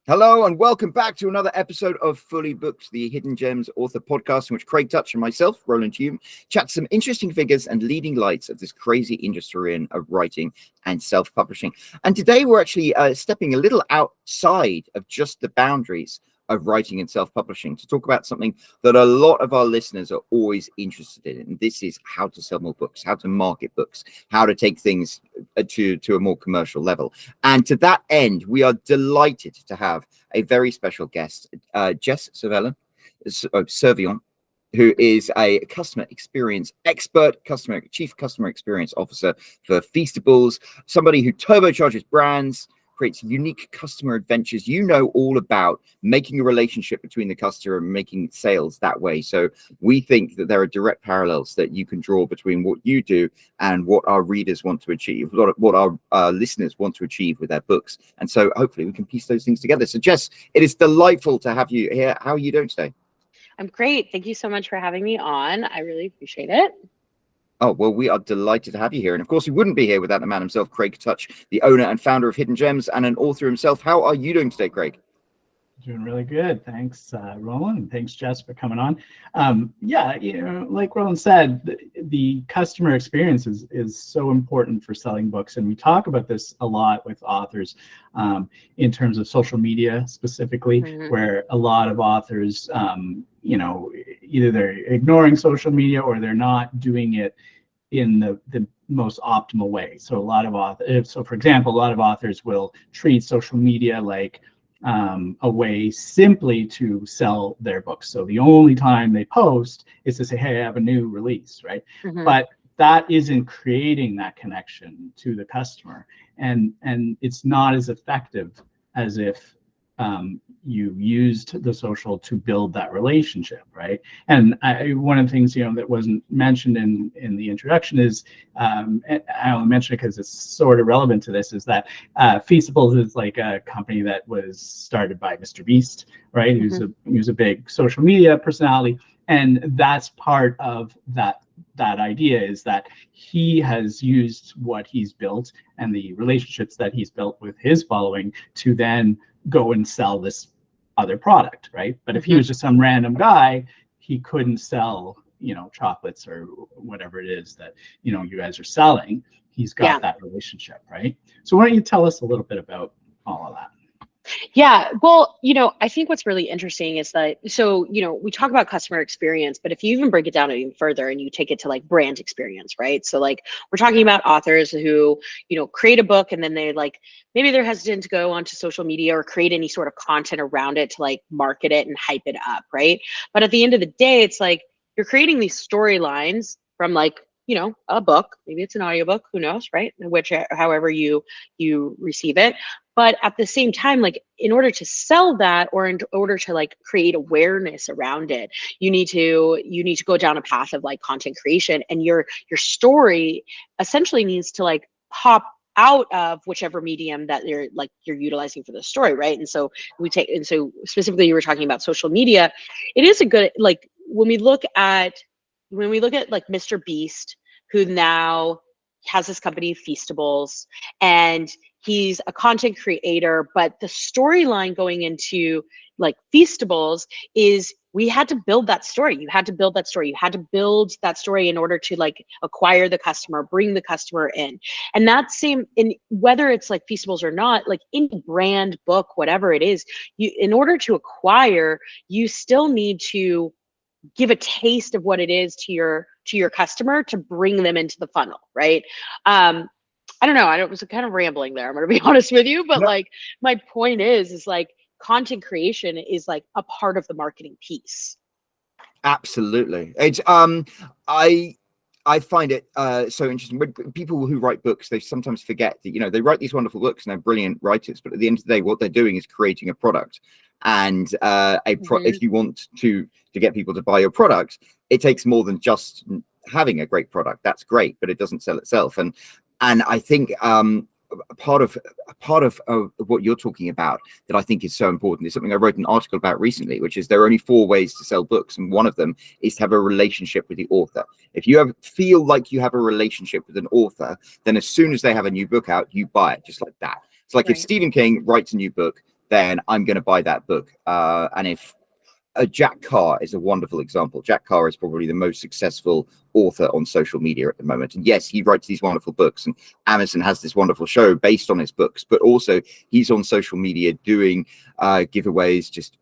Hello and welcome back to another episode of Fully Booked, the Hidden Gems author podcast, in which Craig Touch and myself, Roland Hume, chat some interesting figures and leading lights of this crazy industry of writing and self-publishing. And today we're actually stepping a little outside of just the boundaries of writing and self-publishing to talk about something that a lot of our listeners are always interested in. And this is how to sell more books, how to market books, how to take things to a more commercial level. And to that end, we are delighted to have a very special guest, Jess Cervellon, who is a customer experience expert, chief customer experience officer for Feastables, somebody who turbocharges brands, creates unique customer adventures. You know all about making a relationship between the customer and making sales that way. So we think that there are direct parallels that you can draw between what you do and what our readers want to achieve, what our listeners want to achieve with their books. And so hopefully we can piece those things together. So Jess, it is delightful to have you here. How are you doing today? I'm great. Thank you so much for having me on. I really appreciate it. Oh, well, we are delighted to have you here. And of course, we wouldn't be here without the man himself, Craig Touch, the owner and founder of Hidden Gems and an author himself. How are you doing today, Craig? Doing really good. Thanks, Roland. And thanks, Jess, for coming on. Like Roland said, the customer experience is so important for selling books. And we talk about this a lot with authors in terms of social media specifically, where a lot of authors, either they're ignoring social media or they're not doing it in the most optimal way. So a lot of authors, for example, a lot of authors will treat social media like a way simply to sell their books. So the only time they post is to say, hey, I have a new release, right? But that isn't creating that connection to the customer. And it's not as effective as if you used the social to build that relationship, right? And one of the things that wasn't mentioned in the introduction is, and I only mention it because it's sort of relevant to this, is that Feastables is like a company that was started by Mr. Beast, right? Who's a big social media personality, and that's part of that idea, is that he has used what he's built and the relationships that he's built with his following to then go and sell this other product, right? But if he was just some random guy, he couldn't sell, chocolates or whatever it is that, you guys are selling. He's got that relationship, right? So why don't you tell us a little bit about all of that? Yeah, well, I think what's really interesting is that, we talk about customer experience, but if you even break it down even further and you take it to like brand experience, right? So like we're talking about authors who, create a book and then they maybe they're hesitant to go onto social media or create any sort of content around it to like market it and hype it up, right? But at the end of the day, it's like you're creating these storylines from a book, maybe it's an audiobook, who knows, right? However you receive it. But at the same time, in order to sell that or in order to create awareness around it, you need to go down a path of content creation, and your story essentially needs to pop out of whichever medium that you're utilizing for the story, right? And so specifically you were talking about social media. It is a good, when we look at Mr. Beast, who now has this company Feastables, and he's a content creator, but the storyline going into Feastables is we had to build that story. You had to build that story. You had to build that story in order to acquire the customer, bring the customer in. And that same, in whether it's Feastables or not, any brand, book, whatever it is, in order to acquire, you still need to give a taste of what it is to your customer to bring them into the funnel, right? I don't know. I was kind of rambling there. I'm going to be honest with you, but my point is content creation is a part of the marketing piece. Absolutely. It's I find it so interesting when people who write books, they sometimes forget that they write these wonderful books and they're brilliant writers, but at the end of the day, what they're doing is creating a product. And if you want to get people to buy your product, it takes more than just having a great product. That's great, but it doesn't sell itself. And I think part of what you're talking about that I think is so important is something I wrote an article about recently, which is there are only 4 ways to sell books, and one of them is to have a relationship with the author. If you feel like you have a relationship with an author, then as soon as they have a new book out, you buy it just like that. It's like if Stephen King writes a new book, then I'm going to buy that book. And if Jack Carr is a wonderful example. Jack Carr is probably the most successful author on social media at the moment. And yes, he writes these wonderful books, and Amazon has this wonderful show based on his books, but also he's on social media doing giveaways, just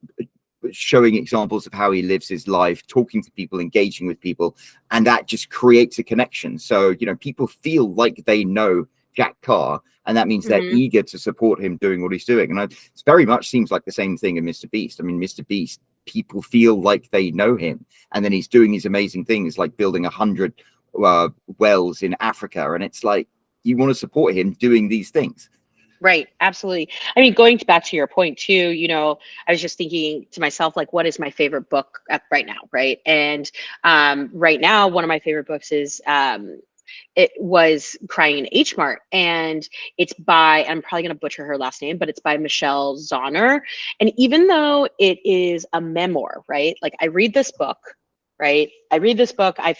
showing examples of how he lives his life, talking to people, engaging with people, and that just creates a connection. So, you know, people feel like they know Jack Carr, and that means they're eager to support him doing what he's doing. And it very much seems like the same thing in Mr. Beast. I mean, Mr. Beast, people feel like they know him, and then he's doing these amazing things like building 100 wells in Africa, and it's like you want to support him doing these things. Right. Absolutely. I mean, going back to your point too, you know, I was just thinking to myself, like, what is my favorite book right now? Right. And right now, one of my favorite books is it was Crying in H Mart, and it's by, I'm probably going to butcher her last name, but it's by Michelle Zauner. And even though it is a memoir, right? Like, I read this book, right? I read this book. I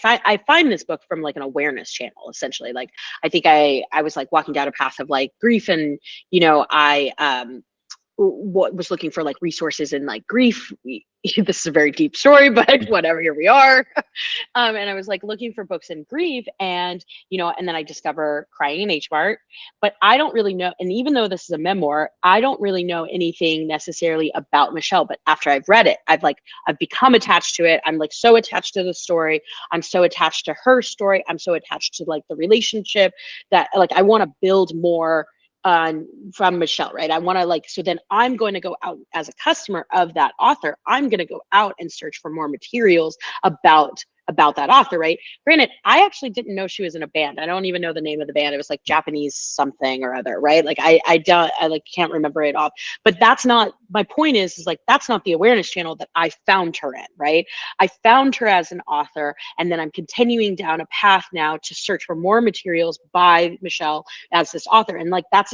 find this book from like an awareness channel, essentially. Like, I think I was like walking down a path of like grief, and, you know, I was looking for like resources in like grief. This is a very deep story, but whatever, here we are. And I was like looking for books in grief, and, you know, and then I discover Crying in H Mart, but I don't really know. And even though this is a memoir, I don't really know anything necessarily about Michelle, but after I've read it, I've become attached to it. I'm like so attached to the story. I'm so attached to her story. I'm so attached to like the relationship that like, I want to build more from Michelle, right? I want to like, so then I'm going to go out as a customer of that author. I'm going to go out and search for more materials about that author, right? Granted, I actually didn't know she was in a band. I don't even know the name of the band. It was like Japanese something or other, right? Like I like can't remember it off. But that's not my point. Is like that's not the awareness channel that I found her in, right? I found her as an author, and then I'm continuing down a path now to search for more materials by Michelle as this author. And like that's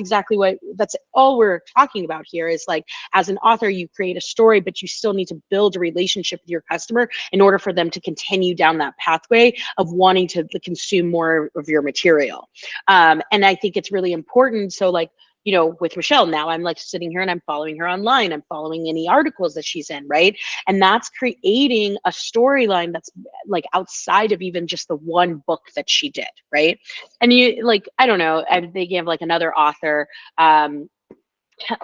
all we're talking about here is like, as an author, you create a story, but you still need to build a relationship with your customer in order for them to continue down that pathway of wanting to consume more of your material. And I think it's really important. So like, you know, with Michelle now, I'm like sitting here and I'm following her online. I'm following any articles that she's in, right? And that's creating a storyline that's like outside of even just the one book that she did, right? And you like, I don't know, I'm thinking of like another author.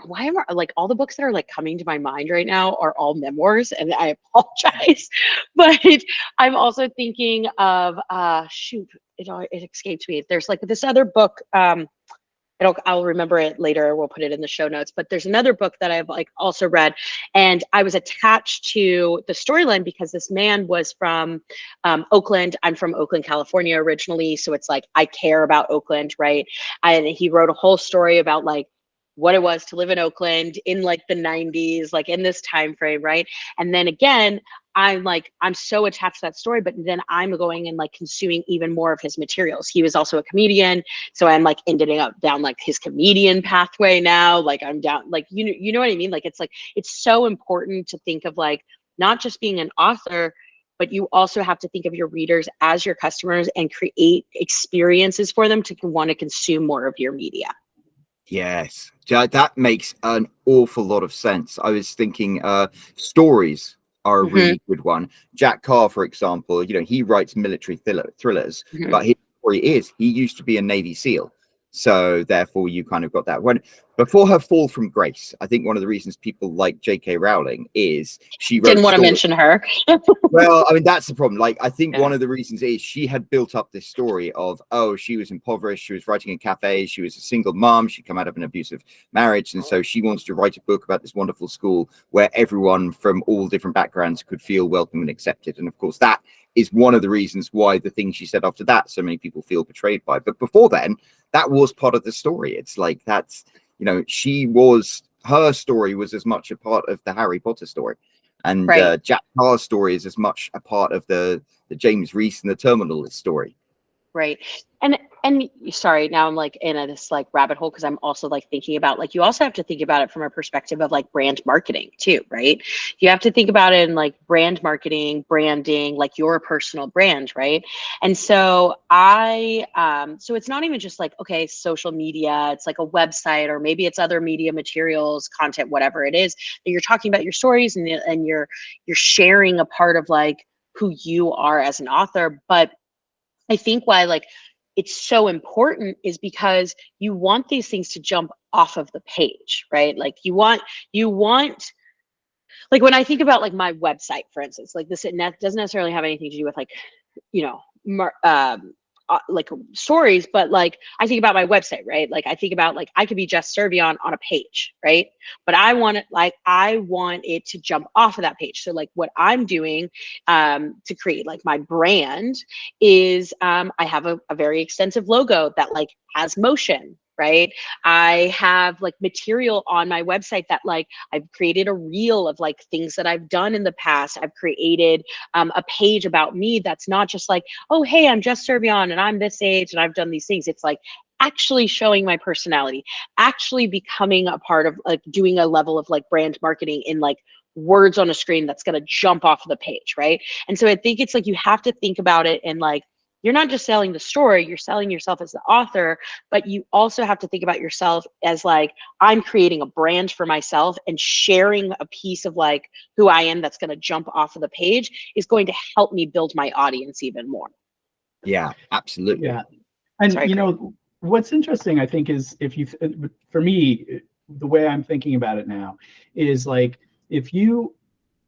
Why am I like all the books that are like coming to my mind right now are all memoirs, and I apologize, but I'm also thinking of it escaped me. There's like this other book, I'll remember it later. We'll put it in the show notes, but there's another book that I've like also read, and I was attached to the storyline because this man was from Oakland. I'm from Oakland, California originally. So it's like, I care about Oakland, right? And he wrote a whole story about like what it was to live in Oakland in like the 90s, like in this time frame, right? And then again, I'm so attached to that story, but then I'm going and like consuming even more of his materials. He was also a comedian, so I'm like ending up down like his comedian pathway now. Like I'm down, like you know what I mean? Like it's so important to think of like not just being an author, but you also have to think of your readers as your customers and create experiences for them to want to consume more of your media. Yes, that makes an awful lot of sense. I was thinking stories are a really good one. Jack Carr, for example, you know, he writes military thrillers, but his story is he used to be a Navy SEAL. So therefore you kind of got that. When before her fall from grace, I think one of the reasons people like J.K. Rowling is she wrote didn't want to mention her. Well, I mean, that's the problem. Like, I think one of the reasons is she had built up this story of, oh, she was impoverished, she was writing in cafes, she was a single mom, she'd come out of an abusive marriage, and so she wants to write a book about this wonderful school where everyone from all different backgrounds could feel welcome and accepted. And of course, that is one of the reasons why the thing she said after that so many people feel betrayed by. But before then, that was part of the story. It's like that's, you know, her story was as much a part of the Harry Potter story. And Jack Carr's story is as much a part of the James Reese and the Terminalist story. Right. And And sorry, now I'm like in this like rabbit hole because I'm also like thinking about like you also have to think about it from a perspective of like brand marketing too, right? You have to think about it in like brand marketing, branding, like your personal brand, right? And so so it's not even just like, okay, social media, it's like a website or maybe it's other media materials, content, whatever it is that you're talking about your stories and you're sharing a part of like who you are as an author. But I think why like it's so important is because you want these things to jump off of the page, right? Like you want like when I think about like my website, for instance, like this, it doesn't necessarily have anything to do with like, you know, like stories, but like I think about my website, right? Like I think about like I could be Jess Cervellon on a page, right? But I want it to jump off of that page. So like what I'm doing to create like my brand is I have a very extensive logo that like has motion, right? I have like material on my website that like I've created a reel of like things that I've done in the past. I've created a page about me that's not just like, oh, hey, I'm Jess Cervellon and I'm this age and I've done these things. It's like actually showing my personality, actually becoming a part of like doing a level of like brand marketing in like words on a screen that's going to jump off of the page, right? And so I think it's like you have to think about it and like you're not just selling the story, you're selling yourself as the author, but you also have to think about yourself as like, I'm creating a brand for myself and sharing a piece of like who I am that's going to jump off of the page is going to help me build my audience even more. Yeah, absolutely. Yeah. And Sorry, you know, what's interesting, I think, is if you, for me, the way I'm thinking about it now is like, if you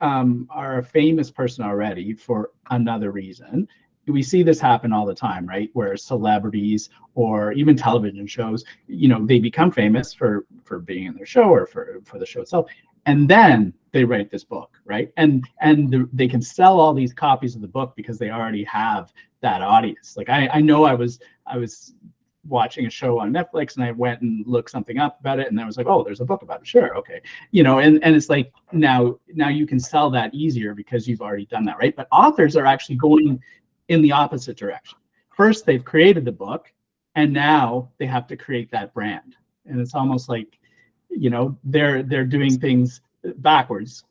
are a famous person already for another reason, we see this happen all the time, right? Where celebrities or even television shows, you know, they become famous for being in their show or for the show itself, and then they write this book, right? And they can sell all these copies of the book because they already have that audience. Like I know I was watching a show on Netflix and I went and looked something up about it and I was like, oh, there's a book about it. Sure, okay. You know, and it's like now you can sell that easier because you've already done that, right? But authors are actually going in the opposite direction. First, they've created the book and now they have to create that brand. And it's almost like, you know, they're doing things backwards,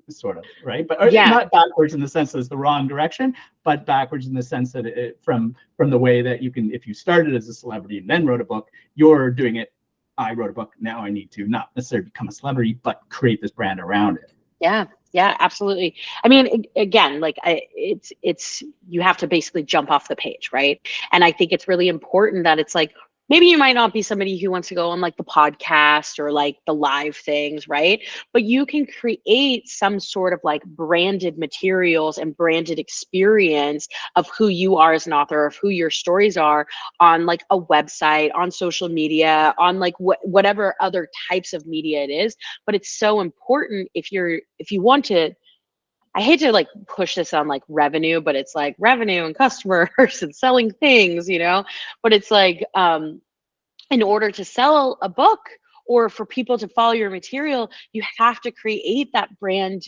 sort of, right? But Yeah. not backwards in the sense that it's the wrong direction, but backwards in the sense that it, from the way that you can, if you started as a celebrity and then wrote a book, you're doing it. I wrote a book, now I need to not necessarily become a celebrity, but create this brand around it. Yeah, absolutely. I mean, again, like it's you have to basically jump off the page, right? And I think it's really important that it's like maybe you might not be somebody who wants to go on like the podcast or like the live things, right? But you can create some sort of like branded materials and branded experience of who you are as an author, of who your stories are on like a website, on social media, on like whatever other types of media it is. But it's so important if you want to, I hate to like push this on like revenue, but it's like revenue and customers and selling things, you know, but it's like, in order to sell a book or for people to follow your material, you have to create that brand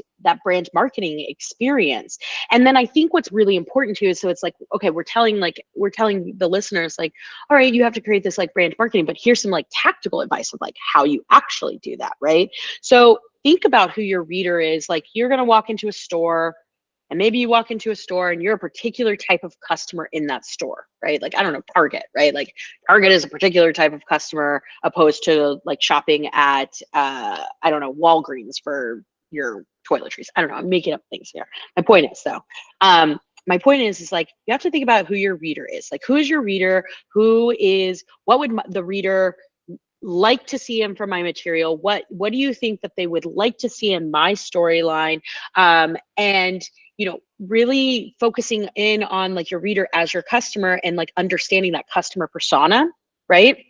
marketing experience. And then I think what's really important too is, so it's like, okay, we're telling the listeners like, all right, you have to create this like brand marketing, but here's some like tactical advice of like how you actually do that, right? So think about who your reader is. Like you're going to walk into a store and maybe you walk into a store and you're a particular type of customer in that store, right? Like, I don't know, Target, right? Like Target is a particular type of customer opposed to like shopping at, I don't know, Walgreens for your toiletries. I don't know, I'm making up things here. My point is though, my point is like, you have to think about who your reader is. Like, who is your reader? What would the reader like to see in from my material? What do you think that they would like to see in my storyline? And you know, really focusing in on like your reader as your customer and like understanding that customer persona, right?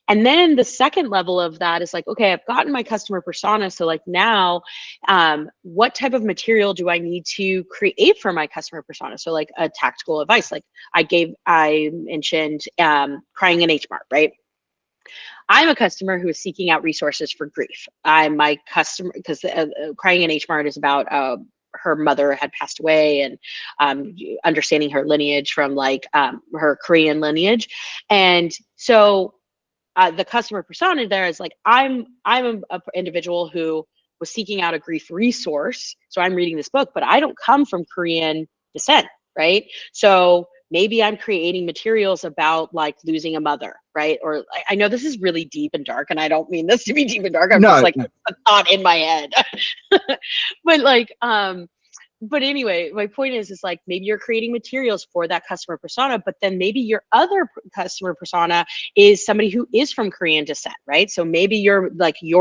And then the second level of that is like, okay, I've gotten my customer persona. So like now, what type of material do I need to create for my customer persona? So like a tactical advice, like I mentioned crying in H Mart, right? I'm a customer who is seeking out resources for grief. I'm my customer because crying in H Mart is about her mother had passed away, and understanding her lineage from like her Korean lineage. And so the customer persona there is like, I'm a individual who was seeking out a grief resource, so I'm reading this book, but I don't come from Korean descent, right? So maybe I'm creating materials about like losing a mother, right? Or I know this is really deep and dark, and I don't mean this to be deep and dark. I'm just like a thought in my head. But like, but anyway, my point is like, maybe you're creating materials for that customer persona, but then maybe your other customer persona is somebody who is from Korean descent, right? So maybe you're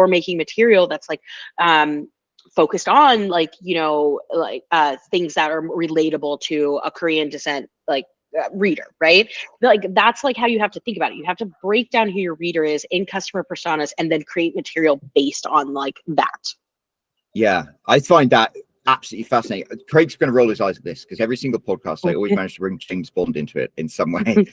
making material that's like, focused on like, you know, like things that are relatable to a Korean descent, like reader, right? Like that's like how you have to think about it. You have to break down who your reader is in customer personas and then create material based on like that. Yeah, I find that absolutely fascinating. Craig's going to roll his eyes at this because every single podcast I always manage to bring James Bond into it in some way.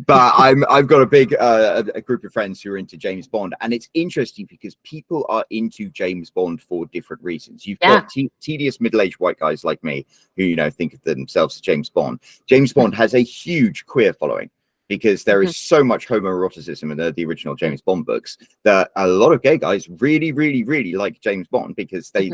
But I've got a big a group of friends who are into James Bond, and it's interesting because people are into James Bond for different reasons. You've got tedious middle-aged white guys like me who, you know, think of themselves as James Bond. James Bond has a huge queer following, because there is so much homoeroticism in the original James Bond books that a lot of gay guys really, really, really like James Bond, because they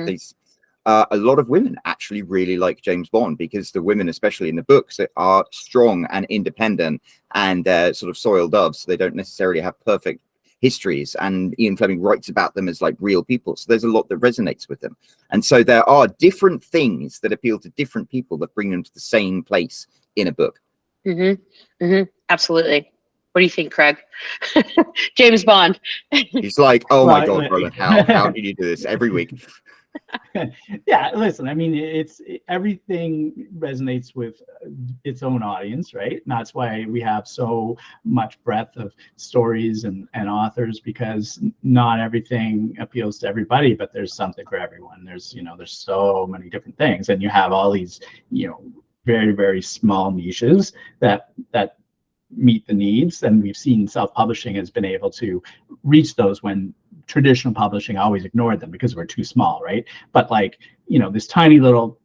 a lot of women actually really like James Bond, because the women, especially in the books, are strong and independent and sort of soiled doves. So they don't necessarily have perfect histories, and Ian Fleming writes about them as like real people. So there's a lot that resonates with them. And so there are different things that appeal to different people that bring them to the same place in a book. Absolutely. What do you think, Craig? James Bond. He's like, oh my God, Roland, how did you do this every week? Yeah, listen, I mean, everything resonates with its own audience, right? And that's why we have so much breadth of stories and authors, because not everything appeals to everybody, but there's something for everyone. There's so many different things, and you have all these, very, very small niches that meet the needs. And we've seen self-publishing has been able to reach those when traditional publishing always ignored them because we're too small, right? But like, this tiny little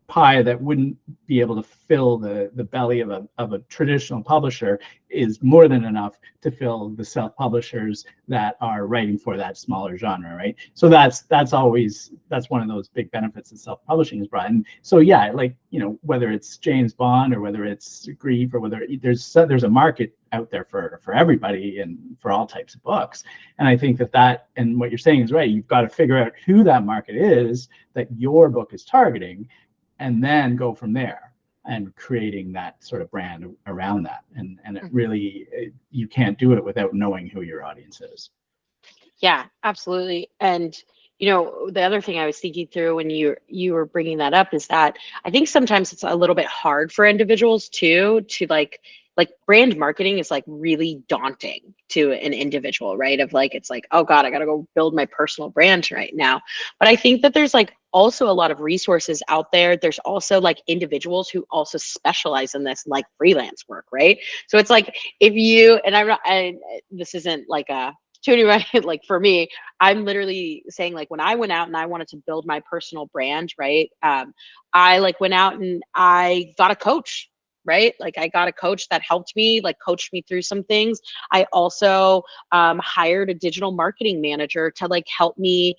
pie that wouldn't be able to fill the belly of a traditional publisher is more than enough to fill the self-publishers that are writing for that smaller genre, right? So that's one of those big benefits that self-publishing has brought. And so yeah, like, whether it's James Bond or whether it's grief or whether there's a market out there for everybody and for all types of books. And I think that and what you're saying is right. You've got to figure out who that market is that your book is targeting, and then go from there and creating that sort of brand around that. And it really, you can't do it without knowing who your audience is. Yeah, absolutely. And, the other thing I was thinking through when you were bringing that up is that I think sometimes it's a little bit hard for individuals too, to like brand marketing is like really daunting to an individual, right? Of like, it's like, oh God, I got to go build my personal brand right now. But I think that there's like also a lot of resources out there. There's also like individuals who also specialize in this, like freelance work, right? So it's like, if you, and this isn't like a tuning, right? Like for me, I'm literally saying like, when I went out and I wanted to build my personal brand, right? I like went out and I got a coach, right? Like I got a coach that helped me, like coached me through some things. I also hired a digital marketing manager to like help me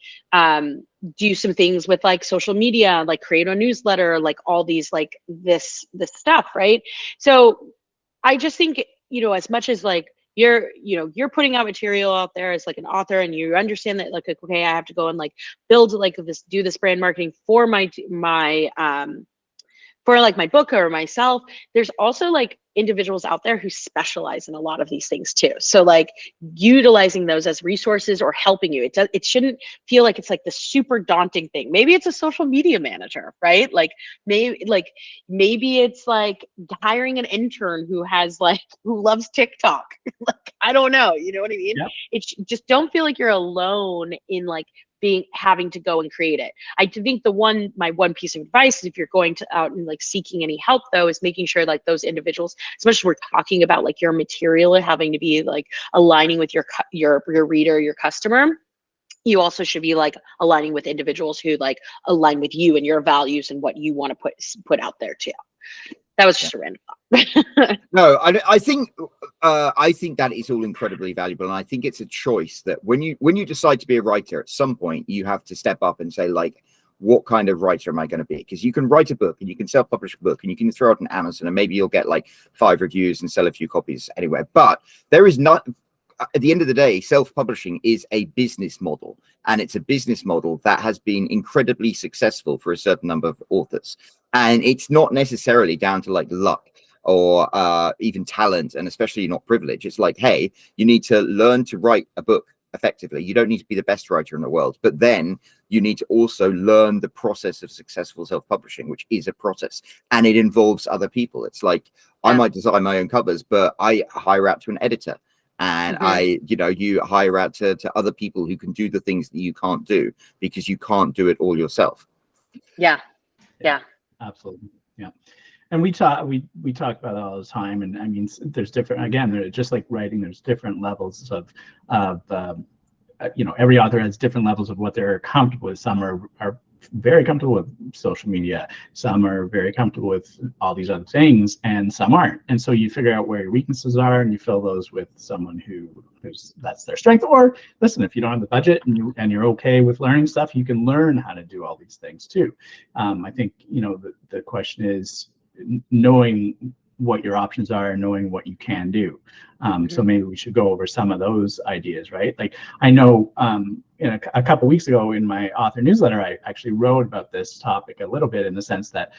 do some things with like social media, like create a newsletter, like all these, like this stuff, right? So I just think, as much as like you're putting out material out there as like an author, and you understand that like, okay, I have to go and like build like do this brand marketing for my for like my book or myself, there's also like individuals out there who specialize in a lot of these things too. So like utilizing those as resources or helping you, it shouldn't feel like it's like the super daunting thing. Maybe it's a social media manager, right? Like maybe it's like hiring an intern who loves TikTok. Like, I don't know, you know what I mean? Yep. It's just, don't feel like you're alone in like having to go and create it. I think my one piece of advice is, if you're going out and like seeking any help though, is making sure like those individuals, especially we're talking about like your material having to be like aligning with your reader, your customer, you also should be like aligning with individuals who like align with you and your values and what you want to put out there too. That was just a random thought. No, I think that is all incredibly valuable, and I think it's a choice that when you decide to be a writer, at some point you have to step up and say, like, what kind of writer am I going to be? Because you can write a book and you can self-publish a book and you can throw it on Amazon and maybe you'll get like 5 reviews and sell a few copies anywhere. But there is not, at the end of the day, self-publishing is a business model, and it's a business model that has been incredibly successful for a certain number of authors. And it's not necessarily down to like luck or even talent, and especially not privilege. It's like, hey, you need to learn to write a book effectively. You don't need to be the best writer in the world, but then you need to also learn the process of successful self-publishing, which is a process, and it involves other people. It's like, I might design my own covers, but I hire out to an editor. And you hire out to other people who can do the things that you can't do because you can't do it all yourself. Yeah. Absolutely. Yeah. And we talk about that all the time. And I mean, there's different, again, just like writing, there's different levels of every author has different levels of what they're comfortable with. Some are very comfortable with social media, some are very comfortable with all these other things, and some aren't. And so you figure out where your weaknesses are and you fill those with someone who's that's their strength. Or listen, if you don't have the budget and you're okay with learning stuff, you can learn how to do all these things too. I think the question is knowing what your options are and knowing what you can do. So maybe we should go over some of those ideas, right? Like, I know in a couple weeks ago in my author newsletter, I actually wrote about this topic a little bit, in the sense that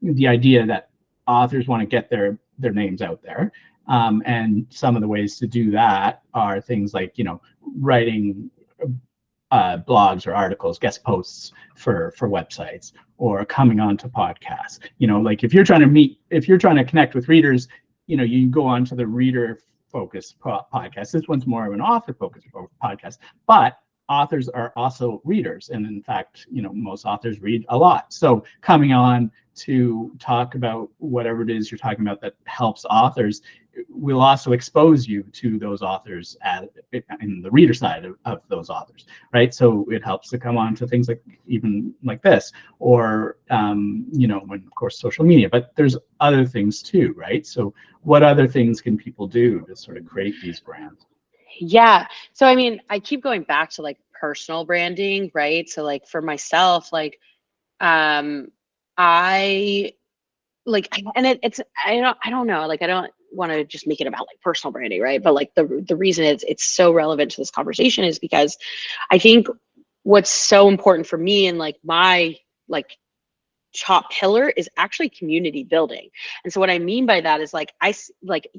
the idea that authors want to get their names out there. And some of the ways to do that are things like, writing blogs or articles, guest posts for websites, or coming on to podcasts. Like if you're trying to connect with readers, you go on to the reader focused podcast. This one's more of an author focused podcast, but authors are also readers. And in fact, most authors read a lot. So coming on to talk about whatever it is you're talking about that helps authors will also expose you to those authors in the reader side of those authors, right? So it helps to come on to things like even like this, or when of course social media, but there's other things too, right? So what other things can people do to sort of create these brands? Yeah. So I mean, I keep going back to like personal branding, right? So like for myself, like I like, and I don't know, like I don't want to just make it about like personal branding, right? But like the reason it's so relevant to this conversation is because I think what's so important for me and like my like top pillar is actually community building. And so what I mean by that is like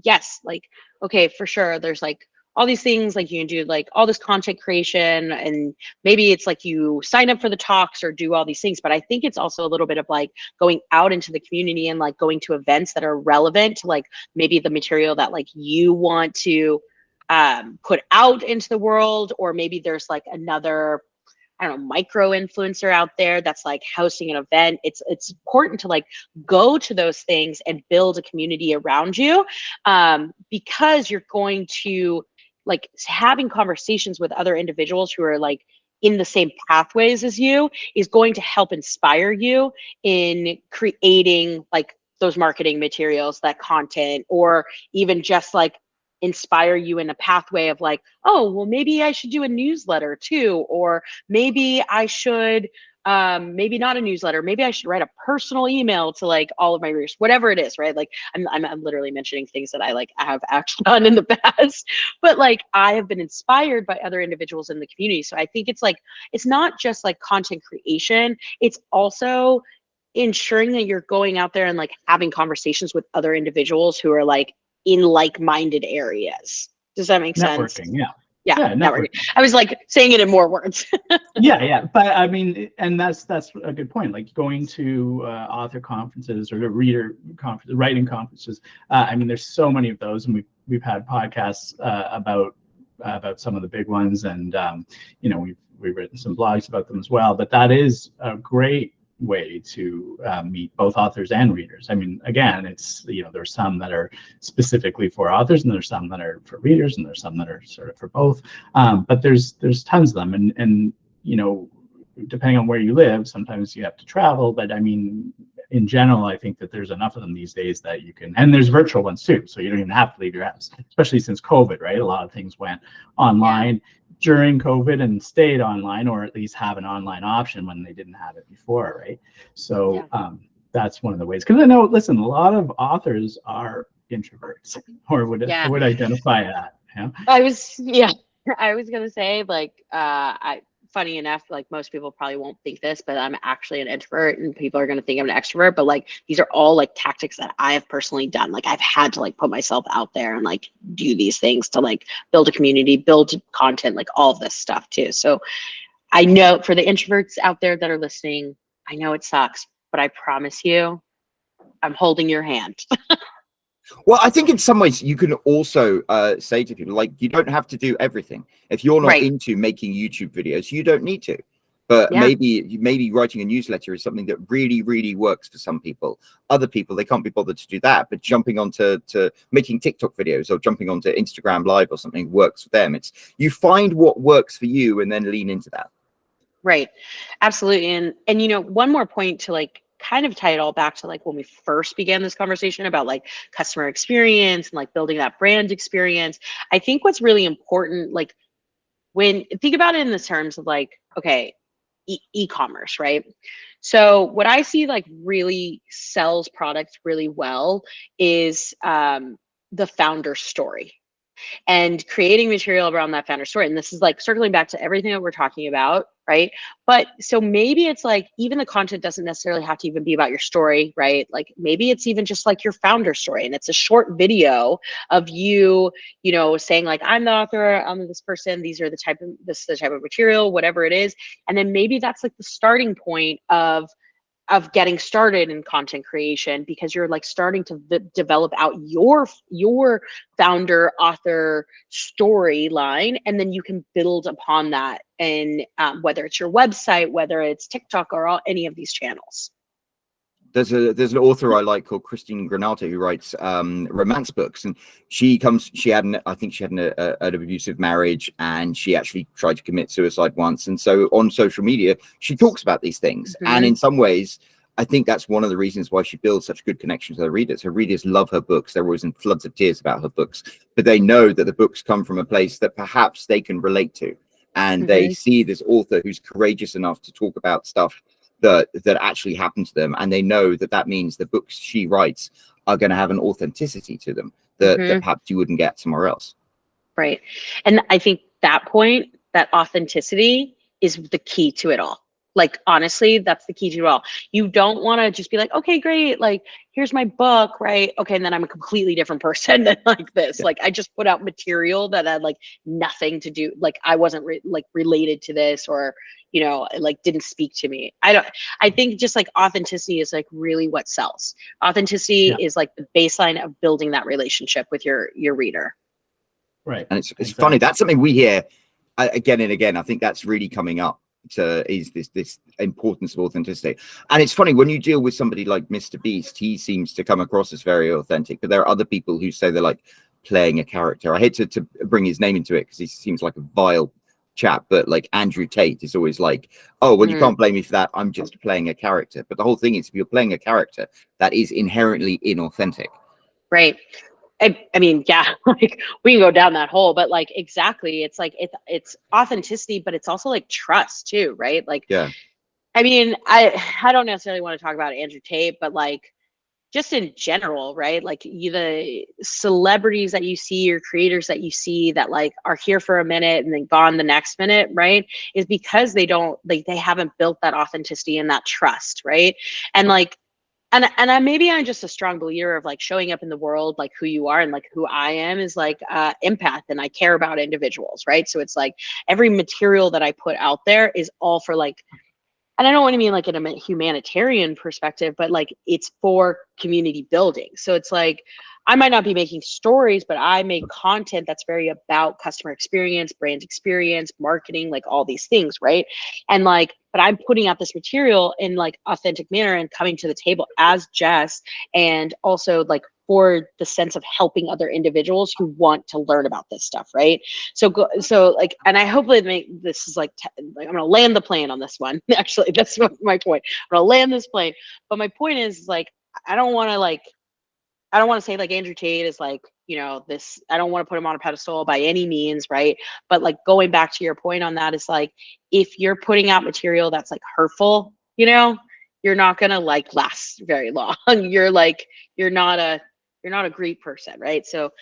yes, like okay, for sure there's like all these things, like you can do like all this content creation, and maybe it's like you sign up for the talks or do all these things, but I think it's also a little bit of like going out into the community and like going to events that are relevant to like maybe the material that like you want to put out into the world, or maybe there's like another, I don't know, micro influencer out there that's like hosting an event. It's important to like go to those things and build a community around you, because you're going to like having conversations with other individuals who are like in the same pathways as you is going to help inspire you in creating like those marketing materials, that content, or even just like inspire you in a pathway of like, oh, well, maybe I should do a newsletter too, or maybe I should, maybe not a newsletter, maybe I should write a personal email to like all of my readers, whatever it is, right? Like I'm literally mentioning things that I have actually done in the past, but like I have been inspired by other individuals in the community. So I think it's like, it's not just like content creation, it's also ensuring that you're going out there and like having conversations with other individuals who are like in like-minded areas. Does that make sense? Networking, yeah. Yeah, networking. I was like saying it in more words. yeah. But I mean, and that's a good point. Like going to author conferences or reader conferences, writing conferences. I mean, there's so many of those, and we've had podcasts about some of the big ones, and we've written some blogs about them as well. But that is a great way to meet both authors and readers. I mean, again, it's, there's some that are specifically for authors, and there's some that are for readers, and there's some that are sort of for both. But there's tons of them, and depending on where you live, sometimes you have to travel. But I mean, in general, I think that there's enough of them these days that you can, and there's virtual ones too, so you don't even have to leave your house, especially since COVID, right? A lot of things went online during COVID and stayed online, or at least have an online option when they didn't have it before, right? So that's one of the ways. Because I know, listen, a lot of authors are introverts, or would identify that. I was gonna say, like, funny enough, like most people probably won't think this, but I'm actually an introvert, and people are going to think I'm an extrovert. But like, these are all like tactics that I have personally done. Like, I've had to like put myself out there and like do these things to like build a community, build content, like all of this stuff too. So I know for the introverts out there that are listening, I know it sucks, but I promise you, I'm holding your hand. Well, I think in some ways you can also say to people, like, you don't have to do everything. If you're not into making YouTube videos, you don't need to. But maybe writing a newsletter is something that really, really works for some people. Other people, they can't be bothered to do that. But jumping onto making TikTok videos or jumping onto Instagram Live or something works for them. It's, you find what works for you and then lean into that. Right. Absolutely. And one more point to like kind of tie it all back to like when we first began this conversation about like customer experience and like building that brand experience. I think what's really important, like when think about it in the terms of like, okay, e-commerce, right? So what I see like really sells products really well is the founder story, and creating material around that founder story. And this is like circling back to everything that we're talking about, right? But so maybe it's like, even the content doesn't necessarily have to even be about your story, right? Like maybe it's even just like your founder story, and it's a short video of you, saying like, I'm the author, I'm this person, this is the type of material, whatever it is. And then maybe that's like the starting point of getting started in content creation, because you're like starting to develop out your founder author storyline, and then you can build upon that. And whether it's your website, whether it's TikTok, or any of these channels. There's an author I like called Christine Granata, who writes romance books, and she had an abusive marriage, and she actually tried to commit suicide once. And so on social media, she talks about these things. And in some ways, I think that's one of the reasons why she builds such good connections with her readers. Her readers love her books. They're always in floods of tears about her books, but they know that the books come from a place that perhaps they can relate to. And they see this author who's courageous enough to talk about stuff that actually happened to them, and they know that means the books she writes are going to have an authenticity to them that perhaps you wouldn't get somewhere else. Right. And I think that point, that authenticity, is the key to it all. Like, honestly, that's the key to it all. You don't want to just be like, okay, great, like, here's my book, right? Okay, and then I'm a completely different person than like this. Like, I just put out material that had like nothing to do, like I wasn't related to this, or like didn't speak to me. I think just like authenticity is like really what sells. Authenticity is like the baseline of building that relationship with your reader. Right. And it's funny, that's something we hear again and again. I think that's really coming up is this importance of authenticity. And it's funny, when you deal with somebody like Mr. Beast, he seems to come across as very authentic, but there are other people who say they're like playing a character. I hate to bring his name into it because he seems like a vile chap, but like Andrew Tate is always like, oh well, you can't blame me for that, I'm just playing a character. But the whole thing is, if you're playing a character, that is inherently inauthentic. Right. I mean, yeah, like we can go down that hole, but like, exactly. It's like, it's authenticity, but it's also like trust too, right? Like, yeah. I mean, I don't necessarily want to talk about Andrew Tate, but like, just in general, right? Like the celebrities that you see, or creators that you see that like are here for a minute and then gone the next minute, right? Is because they haven't built that authenticity and that trust, right? And like, and maybe I'm just a strong believer of like showing up in the world, like who you are, and like who I am is like empath, and I care about individuals, right? So it's like every material that I put out there is all for like and I don't want to mean like in a humanitarian perspective, but like it's for community building. So it's like I might not be making stories, but I make content that's very about customer experience, brand experience, marketing, like all these things, right? And like, but I'm putting out this material in like authentic manner and coming to the table as Jess, and also like for the sense of helping other individuals who want to learn about this stuff, right? So like, and I hopefully make this is like I'm gonna land the plane on this one. Actually, that's my point. I'm gonna land this plane, but my point is like I don't want to say like Andrew Tate is like, you know, this, I don't want to put him on a pedestal by any means, right? But like going back to your point on that is like, if you're putting out material that's like hurtful, you know, you're not gonna like last very long. You're not a great person, right? So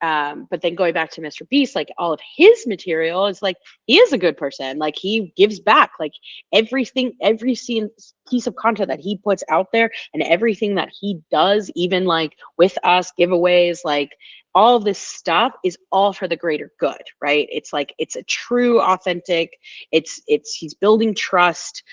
but then going back to Mr. Beast, like all of his material is like he is a good person. Like he gives back, like everything, every piece of content that he puts out there and everything that he does, even like with us, giveaways, like all of this stuff is all for the greater good, right? It's like it's a true, authentic, he's building trust.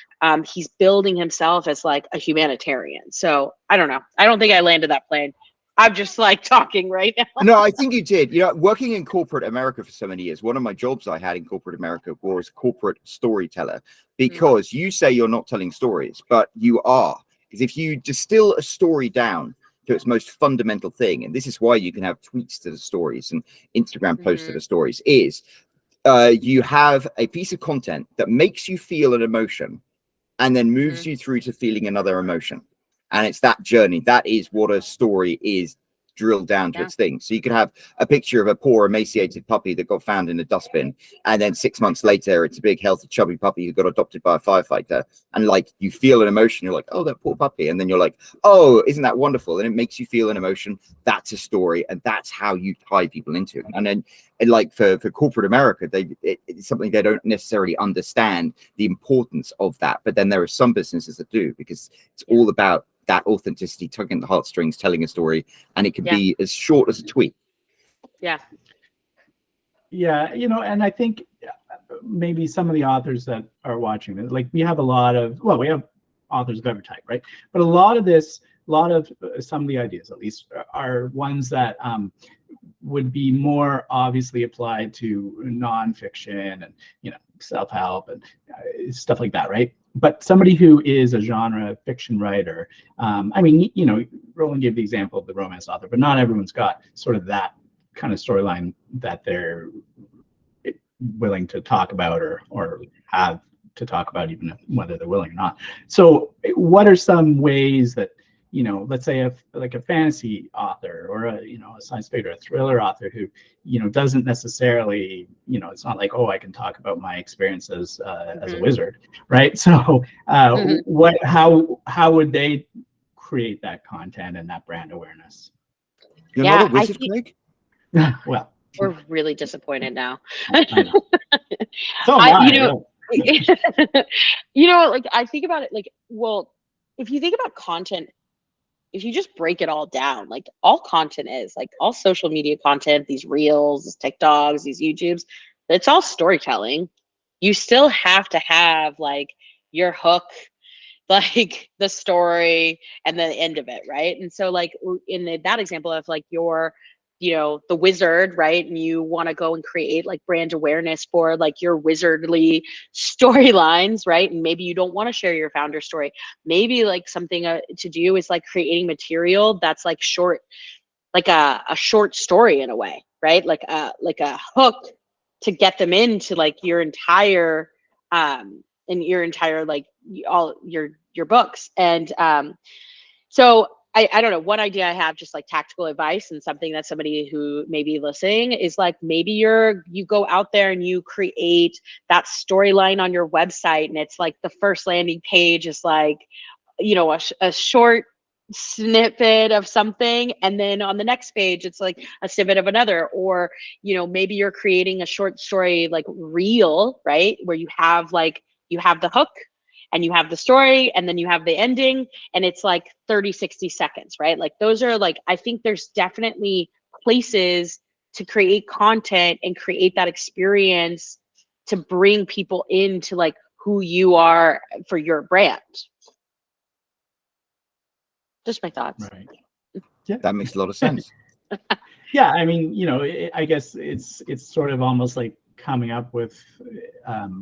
He's building himself as like a humanitarian. So I don't know. I don't think I landed that plane. I'm just like talking right now. No, I think you did. You know, working in corporate America for so many years, one of my jobs I had in corporate America was corporate storyteller, because you say you're not telling stories, but you are. Because if you distill a story down to its most fundamental thing, and this is why you can have tweets to the stories and Instagram posts to the stories, is you have a piece of content that makes you feel an emotion and then moves you through to feeling another emotion. And it's that journey. That is what a story is, drilled down to its thing. So you could have a picture of a poor emaciated puppy that got found in a dustbin, and then 6 months later it's a big healthy chubby puppy who got adopted by a firefighter, and like you feel an emotion, you're like, oh, that poor puppy, and then you're like, oh, isn't that wonderful? And it makes you feel an emotion. That's a story, and that's how you tie people into it. And then and like for corporate America, it's something they don't necessarily understand the importance of that, but then there are some businesses that do, because it's all about that authenticity, tugging the heartstrings, telling a story, and it can be as short as a tweet. Yeah, you know, and I think maybe some of the authors that are watching this, like we have we have authors of every type, right? But a lot of some of the ideas, at least, are ones that would be more obviously applied to nonfiction and, you know, self-help and stuff like that, right? But somebody who is a genre fiction writer, I mean, you know, Roland gave the example of the romance author, but not everyone's got sort of that kind of storyline that they're willing to talk about or have to talk about, even whether they're willing or not. So what are some ways that, you know, let's say like a fantasy author or a science fiction or a thriller author who, you know, doesn't necessarily, you know, it's not like, oh, I can talk about my experiences as a wizard, right? So how would they create that content and that brand awareness? You're not a wizard, Craig? Well, we're really disappointed now. I know. So you know, like I think about it like, well, if you think about content, if you just break it all down, like all content is like all social media content, these reels, these TikToks, these YouTubes, it's all storytelling. You still have to have like your hook, like the story and the end of it, right? And so like in that example of like your, you know, the wizard, right? And you want to go and create like brand awareness for like your wizardly storylines, right? And maybe you don't want to share your founder story. Maybe like something to do is like creating material that's like short, like a short story in a way, right? Like a hook to get them into like your entire like all your books. And so I don't know, one idea I have, just like tactical advice and something that somebody who may be listening is like, maybe you go out there and you create that storyline on your website, and it's like the first landing page is like, you know, a short snippet of something, and then on the next page it's like a snippet of another. Or, you know, maybe you're creating a short story like reel, right, where you have the hook and you have the story and then you have the ending, and it's like 30-60 seconds, right? Like those are like, I think there's definitely places to create content and create that experience to bring people into like who you are for your brand. Just my thoughts. Right. Yeah, that makes a lot of sense. Yeah, I mean, I guess it's sort of almost like coming up with,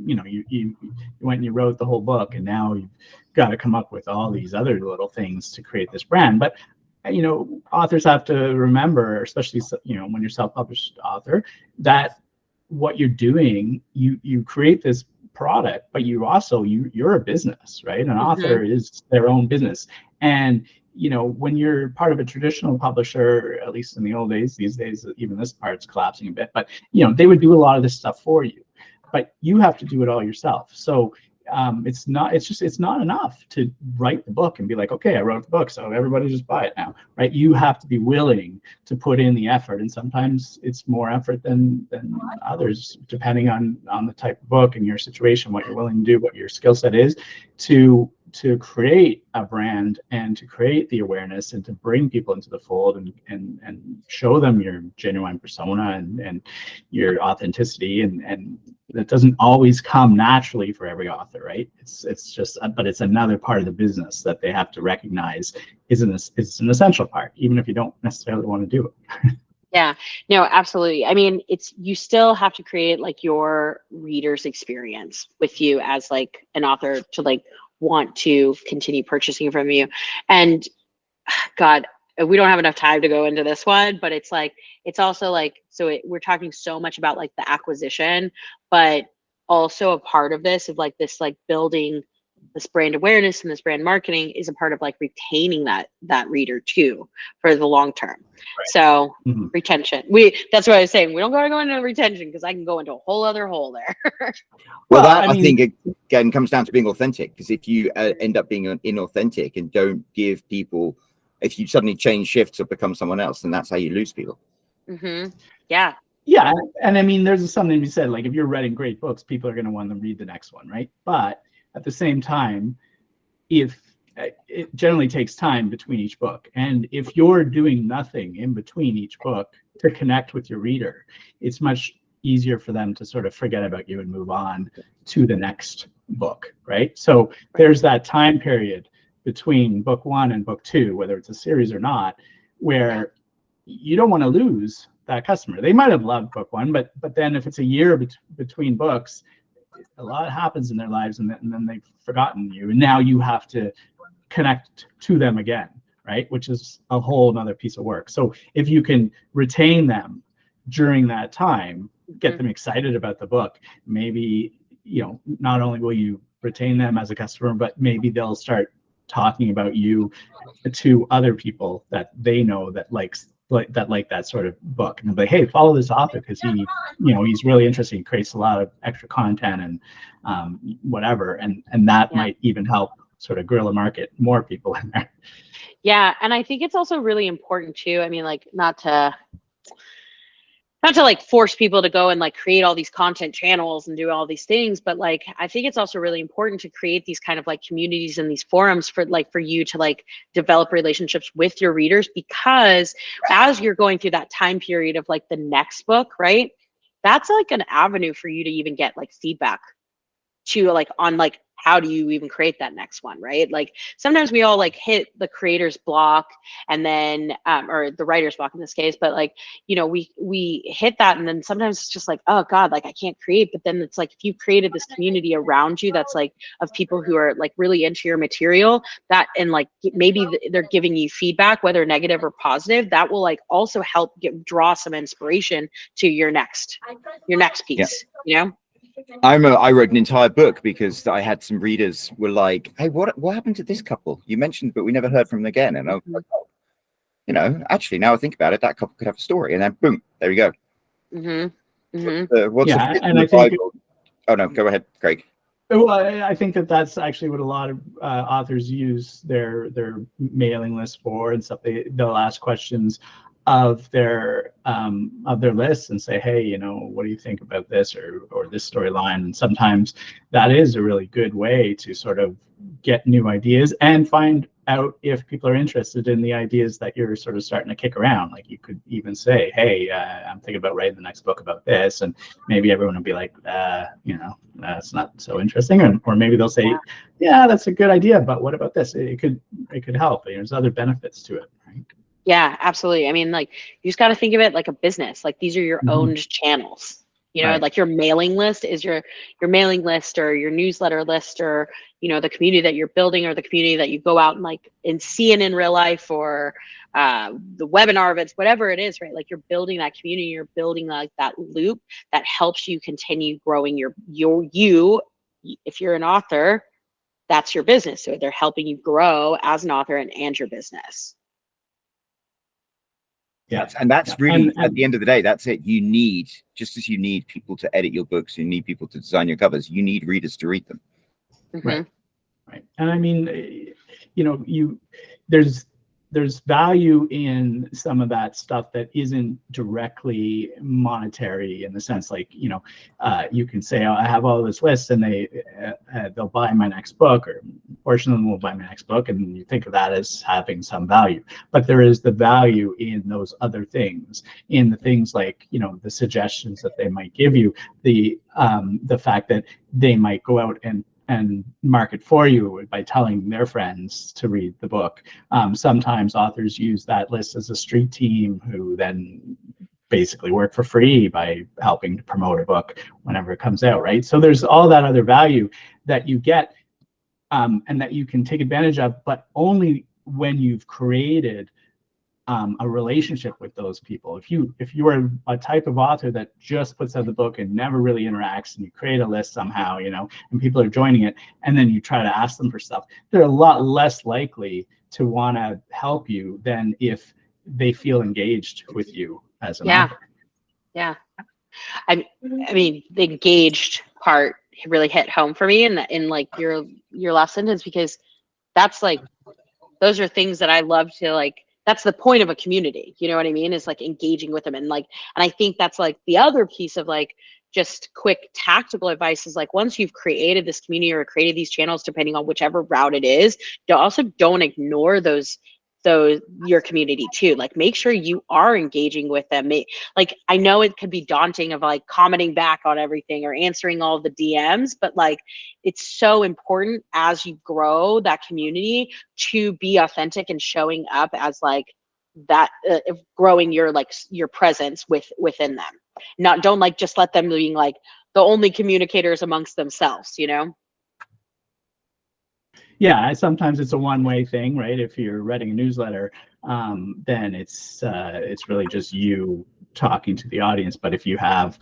you went and you wrote the whole book, and now you've got to come up with all these other little things to create this brand. But authors have to remember, especially when you're self-published author, that what you're doing, you create this product, but you're a business, right? An author is their own business. And when you're part of a traditional publisher, at least in the old days, these days even this part's collapsing a bit, but they would do a lot of this stuff for you, but you have to do it all yourself. So it's not enough to write the book and be like, okay, I wrote the book, so everybody just buy it now, right? You have to be willing to put in the effort, and sometimes it's more effort than others, depending on the type of book and your situation, what you're willing to do, what your skill set is, to create a brand and to create the awareness and to bring people into the fold and show them your genuine persona and your authenticity, and that doesn't always come naturally for every author, right? But it's another part of the business that they have to recognize is an essential part, even if you don't necessarily want to do it. Yeah, no, absolutely. I mean, you still have to create like your reader's experience with you as like an author to like want to continue purchasing from you. And God, we don't have enough time to go into this one, but it's also like, we're talking so much about like the acquisition, but also a part of this of like this, like building this brand awareness and this brand marketing is a part of like retaining that reader too for the long term. Right. So retention, that's what I was saying. We don't gotta go into retention because I can go into a whole other hole there. Well, I think it again comes down to being authentic, because if you end up being inauthentic and don't give people, if you suddenly change shifts or become someone else, then that's how you lose people. Yeah. Yeah, and I mean, there's something to be said, like if you're writing great books, people are going to want to read the next one, right? But at the same time, if it generally takes time between each book, and if you're doing nothing in between each book to connect with your reader, it's much easier for them to sort of forget about you and move on to the next book, right? So there's that time period between book one and book two, whether it's a series or not, where you don't want to lose that customer. They might have loved book one, but then if it's a year between books, a lot happens in their lives, and then they've forgotten you, and now you have to connect to them again, right? Which is a whole nother piece of work. So if you can retain them during that time, get them excited about the book, maybe not only will you retain them as a customer, but maybe they'll start talking about you to other people that they know that like that sort of book, and they'll be like, hey, follow this author because he's really interesting, he creates a lot of extra content and whatever, and that might even help sort of guerrilla market more people in there. Yeah, and I think it's also really important too. I mean, like not to like force people to go and like create all these content channels and do all these things, but like I think it's also really important to create these kind of like communities and these forums for you to like develop relationships with your readers, because as you're going through that time period of like the next book, right, that's like an avenue for you to even get like feedback to like on like how do you even create that next one, right? Like sometimes we all like hit the creator's block and then or the writer's block in this case, but like we hit that, and then sometimes it's just like, oh God, like I can't create. But then it's like if you've created this community around you that's like of people who are like really into your material, that and like maybe they're giving you feedback, whether negative or positive, that will like also help draw some inspiration to your next piece. I wrote an entire book because I had some readers were like, hey, what happened to this couple you mentioned, but we never heard from them again. And I was like, actually, now I think about it, that couple could have a story. And then boom, there we go. And I think oh no, go ahead, Craig. Well, I think that's actually what a lot of authors use their mailing list for and stuff. They'll ask questions of their lists and say, hey, what do you think about this or this storyline? And sometimes that is a really good way to sort of get new ideas and find out if people are interested in the ideas that you're sort of starting to kick around. Like you could even say, hey, I'm thinking about writing the next book about this, and maybe everyone will be like, it's not so interesting, or maybe they'll say, yeah, that's a good idea, but what about this? It could help. There's other benefits to it, right? Yeah, absolutely. I mean, like, you just got to think of it like a business. Like, these are your owned channels. You know, Right. like your mailing list is your mailing list, or your newsletter list, or, you know, the community that you're building, or the community that you go out and see in real life, or the webinar events, whatever it is, right? Like, you're building that community, you're building like that loop that helps you continue growing you. If you're an author, that's your business. So they're helping you grow as an author and your business. Yeah, and that's really, at the end of the day, that's it. You need, just as you need people to edit your books, you need people to design your covers, you need readers to read them. Right. And I mean, you know, there's value in some of that stuff that isn't directly monetary, in the sense, like, you know, you can say, oh, I have all this list, and they'll buy my next book, or a portion of them will buy my next book, and you think of that as having some value. But there is the value in those other things, in the things like, you know, the suggestions that they might give you, the fact that they might go out and market for you by telling their friends to read the book. Sometimes authors use that list as a street team, who then basically work for free by helping to promote a book whenever it comes out, right? So there's all that other value that you get, and that you can take advantage of, but only when you've created a relationship with those people. If you are a type of author that just puts out the book and never really interacts, and you create a list somehow, you know, and people are joining it, and then you try to ask them for stuff, they're a lot less likely to want to help you than if they feel engaged with you as an author. Yeah. I mean, the engaged part really hit home for me in like your last sentence, because that's like, those are things that I love to, like, that's the point of a community, you know what I mean? Is like engaging with them. And I think that's like the other piece of like just quick tactical advice is like, once you've created this community or created these channels, depending on whichever route it is, don't ignore those your community too. Like, make sure you are engaging with them. Like, I know it could be daunting of like commenting back on everything or answering all the DMs, but like, it's so important as you grow that community to be authentic and showing up as like that, growing your presence within them. Don't like just let them being like the only communicators amongst themselves, you know? Yeah, sometimes it's a one-way thing, right? If you're writing a newsletter, then it's really just you talking to the audience. But if you have,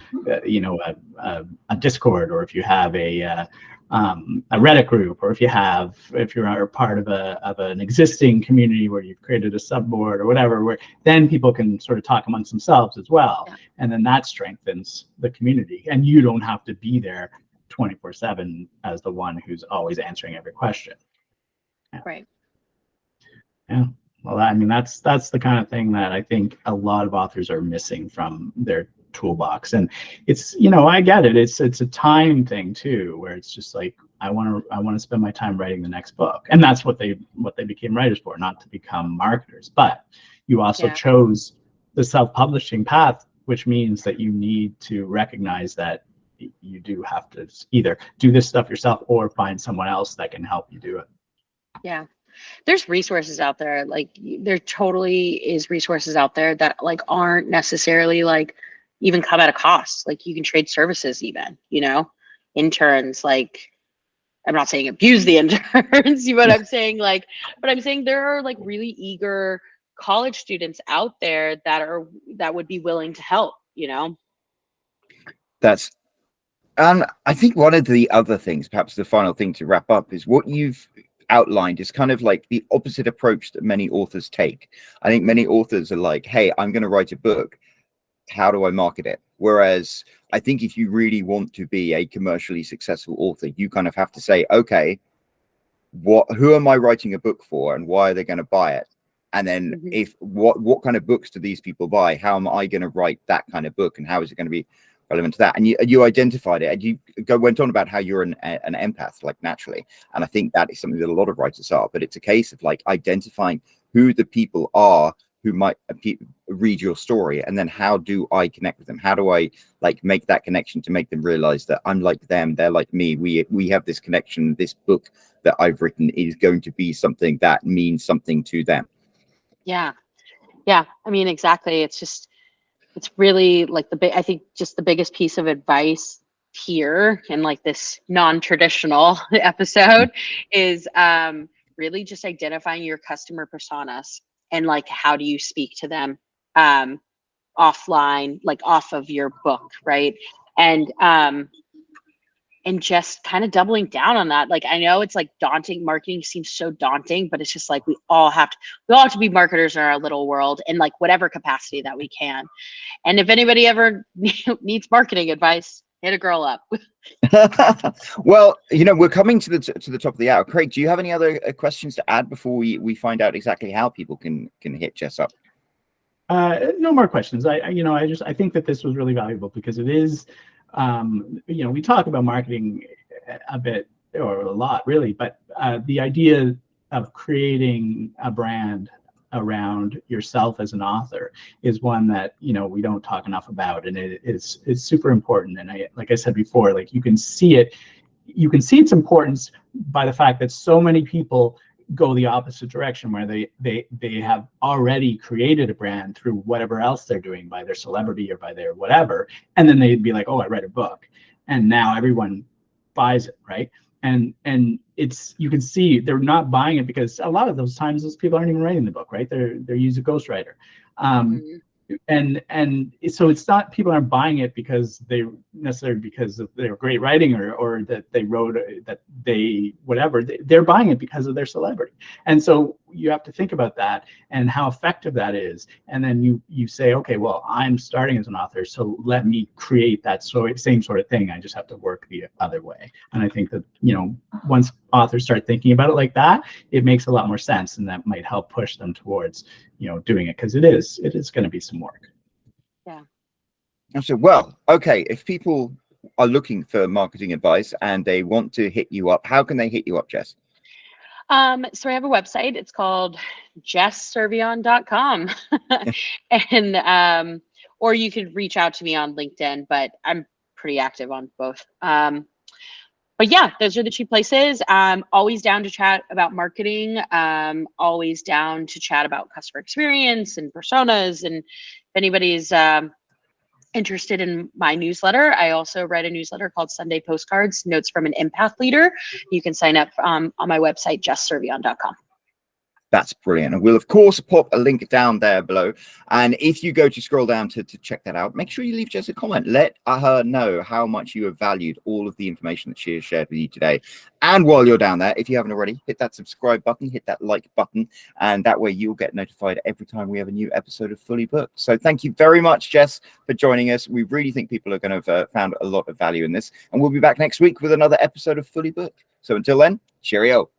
you know, a Discord, or if you have a Reddit group, or if you're part of an existing community where you've created a subboard or whatever, where then people can sort of talk amongst themselves as well, and then that strengthens the community, and you don't have to be there 24/7 as the one who's always answering every question. Right. Yeah. Well, I mean, that's the kind of thing that I think a lot of authors are missing from their toolbox. And it's, you know, I get it. It's a time thing too, where it's just like, I want to spend my time writing the next book. And that's what they became writers for, not to become marketers. But you also chose the self-publishing path, which means that you need to recognize that you do have to either do this stuff yourself or find someone else that can help you do it. Yeah. There's resources out there. Like, there totally is resources out there that like aren't necessarily like even come at a cost. Like, you can trade services even, you know, interns. Like, I'm not saying abuse the interns, but I'm saying there are like really eager college students out there that would be willing to help, you know? I think one of the other things, perhaps the final thing to wrap up, is what you've outlined is kind of like the opposite approach that many authors take. I think many authors are like, hey, I'm going to write a book. How do I market it? Whereas I think if you really want to be a commercially successful author, you kind of have to say, okay, who am I writing a book for, and why are they going to buy it? And then what kind of books do these people buy? How am I going to write that kind of book, and how is it going to be relevant to that. And you identified it, and you went on about how you're an empath, like naturally. And I think that is something that a lot of writers are, but it's a case of like identifying who the people are who might read your story, and then how do I connect with them? How do I like make that connection to make them realize that I'm like them, they're like me, we have this connection. This book that I've written is going to be something that means something to them. Yeah, I mean, exactly. It's really like I think just the biggest piece of advice here in like this non-traditional episode is really just identifying your customer personas, and like how do you speak to them offline, like off of your book, right? And just kind of doubling down on that. Like, I know it's like daunting. Marketing seems so daunting, but it's just like we all have to be marketers in our little world in like whatever capacity that we can. And if anybody ever needs marketing advice, hit a girl up. Well, we're coming to the top of the hour. Craig, do you have any other questions to add before we find out exactly how people can hit Jess up? No more questions. I think that this was really valuable because it is, we talk about marketing a bit or a lot really, but the idea of creating a brand around yourself as an author is one that we don't talk enough about, and it's super important. And like I said before, like you can see its importance by the fact that so many people go the opposite direction, where they have already created a brand through whatever else they're doing, by their celebrity or by their whatever, and then they'd be like, oh, I read a book, and now everyone buys it, right? And it's, you can see they're not buying it because a lot of those times those people aren't even writing the book, right? They're using a ghostwriter. And so it's not, people aren't buying it because they necessarily because of their great writing or that they wrote that they whatever. They're buying it because of their celebrity. And so you have to think about that and how effective that is. And then you say, okay, well, I'm starting as an author, so let me create that same sort of thing. I just have to work the other way. And I think that once authors start thinking about it like that, it makes a lot more sense, and that might help push them towards doing it, because it is going to be some work. Yeah. So, well, okay, if people are looking for marketing advice and they want to hit you up, how can they hit you up, Jess? So I have a website. It's called jesscervellon.com. And or you could reach out to me on LinkedIn, but I'm pretty active on both. But yeah, those are the two places. I'm always down to chat about marketing. Always down to chat about customer experience and personas. And if anybody's interested in my newsletter, I also write a newsletter called Sunday Postcards, Notes from an Empath Leader. You can sign up on my website, jesscervellon.com. That's brilliant. And we'll, of course, pop a link down there below. And if you go to scroll down to check that out, make sure you leave Jess a comment. Let her know how much you have valued all of the information that she has shared with you today. And while you're down there, if you haven't already, hit that subscribe button, hit that like button, and that way you'll get notified every time we have a new episode of Fully Booked. So thank you very much, Jess, for joining us. We really think people are going to have found a lot of value in this. And we'll be back next week with another episode of Fully Booked. So until then, cheerio.